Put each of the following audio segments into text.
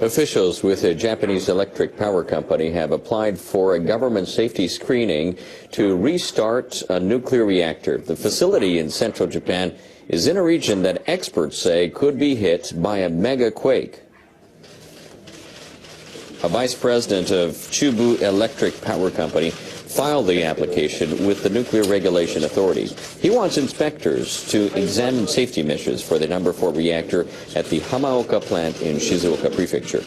Officials with a Japanese electric power company have applied for a government safety screening to restart a nuclear reactor. The facility in central Japan is in a region that experts say could be hit by a mega-quake. A vice president of Chubu Electric Power Company filed the application with the Nuclear Regulation Authority. He wants inspectors to examine safety measures for the number 4 reactor at the Hamaoka plant in Shizuoka Prefecture.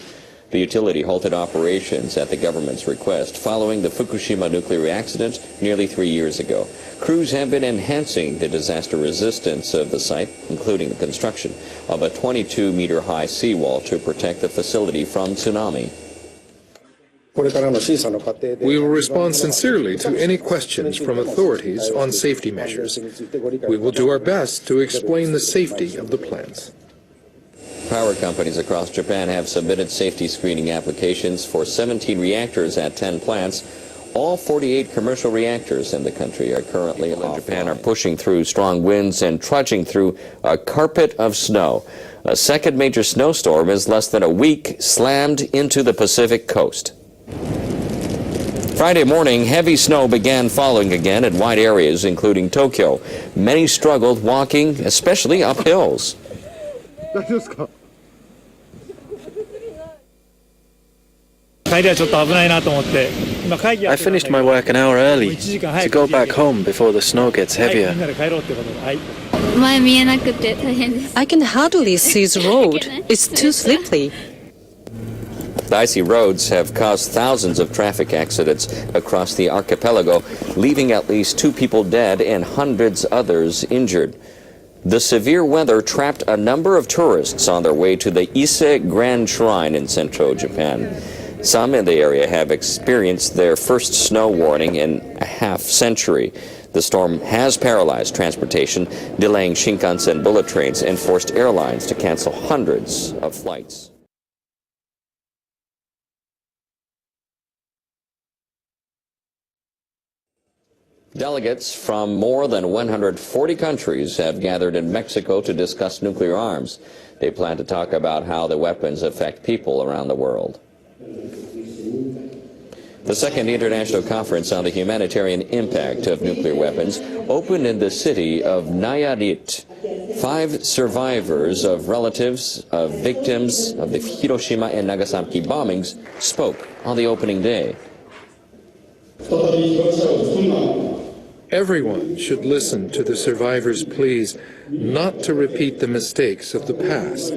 The utility halted operations at the government's request following the Fukushima nuclear accident nearly 3 years ago. Crews have been enhancing the disaster resistance of the site, including the construction of a 22-meter-high seawall to protect the facility from tsunami. We will respond sincerely to any questions from authorities on safety measures. We will do our best to explain the safety of the plants. Power companies across Japan have submitted safety screening applications for 17 reactors at 10 plants. All 48 commercial reactors in the country are currently in Japan are pushing through strong winds and trudging through a carpet of snow. A second major snowstorm in less than a week slammed into the Pacific coast. Friday morning, heavy snow began falling again in wide areas, including Tokyo. Many struggled walking, especially up hills. I finished my work an hour early to go back home before the snow gets heavier. I can hardly see the road. It's too slippery. The icy roads have caused thousands of traffic accidents across the archipelago, leaving at least 2 people dead and hundreds others injured. The severe weather trapped a number of tourists on their way to the Ise Grand Shrine in central Japan. Some in the area have experienced their first snow warning in a half-century. The storm has paralyzed transportation, delaying Shinkansen bullet trains and forced airlines to cancel hundreds of flights. Delegates from more than 140 countries have gathered in Mexico to discuss nuclear arms. They plan to talk about how the weapons affect people around the world. The second international conference on the humanitarian impact of nuclear weapons opened in the city of Nayarit. 5 survivors of relatives of victims of the Hiroshima and Nagasaki bombings spoke on the opening day. Everyone should listen to the survivors' pleas not to repeat the mistakes of the past.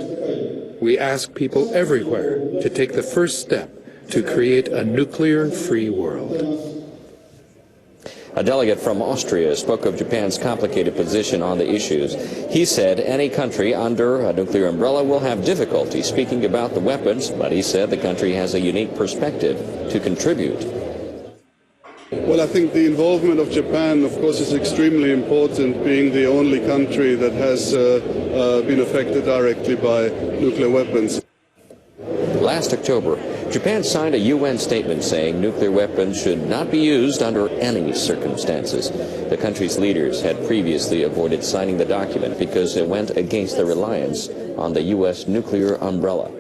We ask people everywhere to take the first step to create a nuclear-free world. A delegate from Austria spoke of Japan's complicated position on the issues. He said any country under a nuclear umbrella will have difficulty speaking about the weapons, but he said the country has a unique perspective to contribute. Well, I think the involvement of Japan, of course, is extremely important, being the only country that has been affected directly by nuclear weapons. Last October, Japan signed a UN statement saying nuclear weapons should not be used under any circumstances. The country's leaders had previously avoided signing the document because it went against their reliance on the U.S. nuclear umbrella.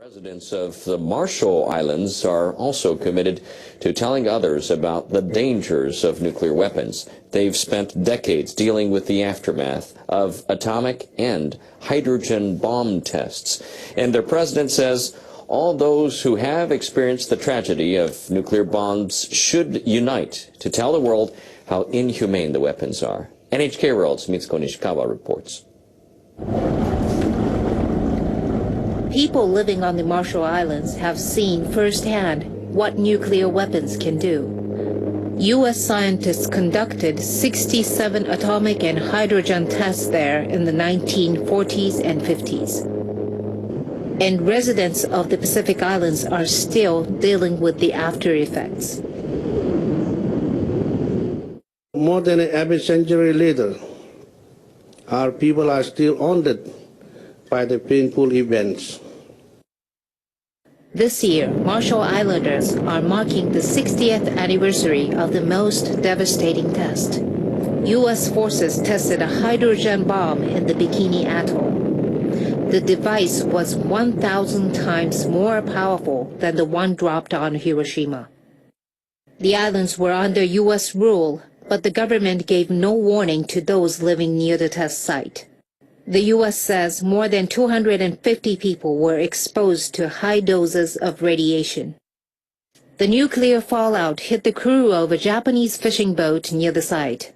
Residents of the Marshall Islands are also committed to telling others about the dangers of nuclear weapons. They've spent decades dealing with the aftermath of atomic and hydrogen bomb tests. And their president says all those who have experienced the tragedy of nuclear bombs should unite to tell the world how inhumane the weapons are. NHK World's Mitsuko Nishikawa reports. People living on the Marshall Islands have seen firsthand what nuclear weapons can do. U.S. scientists conducted 67 atomic and hydrogen tests there in the 1940s and 50s. And residents of the Pacific Islands are still dealing with the after effects. More than a century later, our people are still haunted by the painful events. This year, Marshall Islanders are marking the 60th anniversary of the most devastating test. U.S. forces tested a hydrogen bomb in the Bikini Atoll. The device was 1,000 times more powerful than the one dropped on Hiroshima. The islands were under U.S. rule, but the government gave no warning to those living near the test site. The U.S. says more than 250 people were exposed to high doses of radiation. The nuclear fallout hit the crew of a Japanese fishing boat near the site.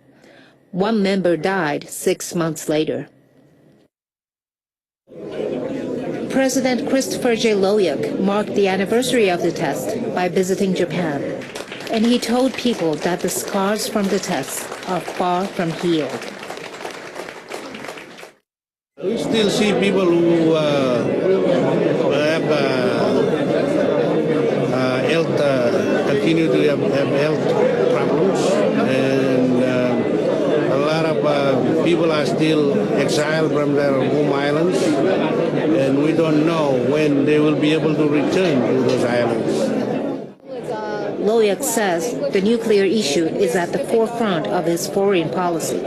One member died 6 months later. President Christopher J. Loyuk marked the anniversary of the test by visiting Japan, and he told people that the scars from the tests are far from healed. We still see people who have continue to have health problems, and a lot of people are still exiled from their home islands, and we don't know when they will be able to return to those islands. Loyuk says the nuclear issue is at the forefront of his foreign policy.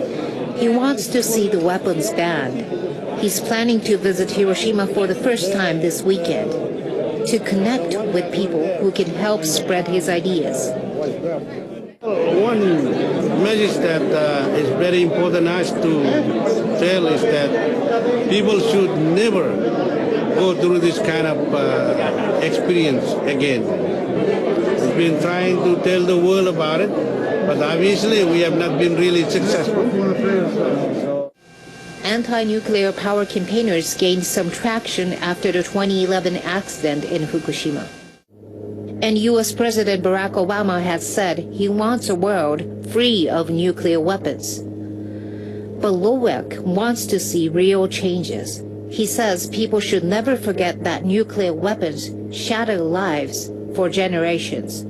He wants to see the weapons banned. He's planning to visit Hiroshima for the first time this weekend to connect with people who can help spread his ideas. One message that is very important us to tell is that people should never go through this kind of experience again. We've been trying to tell the world about it, but obviously we have not been really successful. Anti-nuclear power campaigners gained some traction after the 2011 accident in Fukushima. And U.S. President Barack Obama has said he wants a world free of nuclear weapons. But Loyuk wants to see real changes. He says people should never forget that nuclear weapons shatter lives for generations.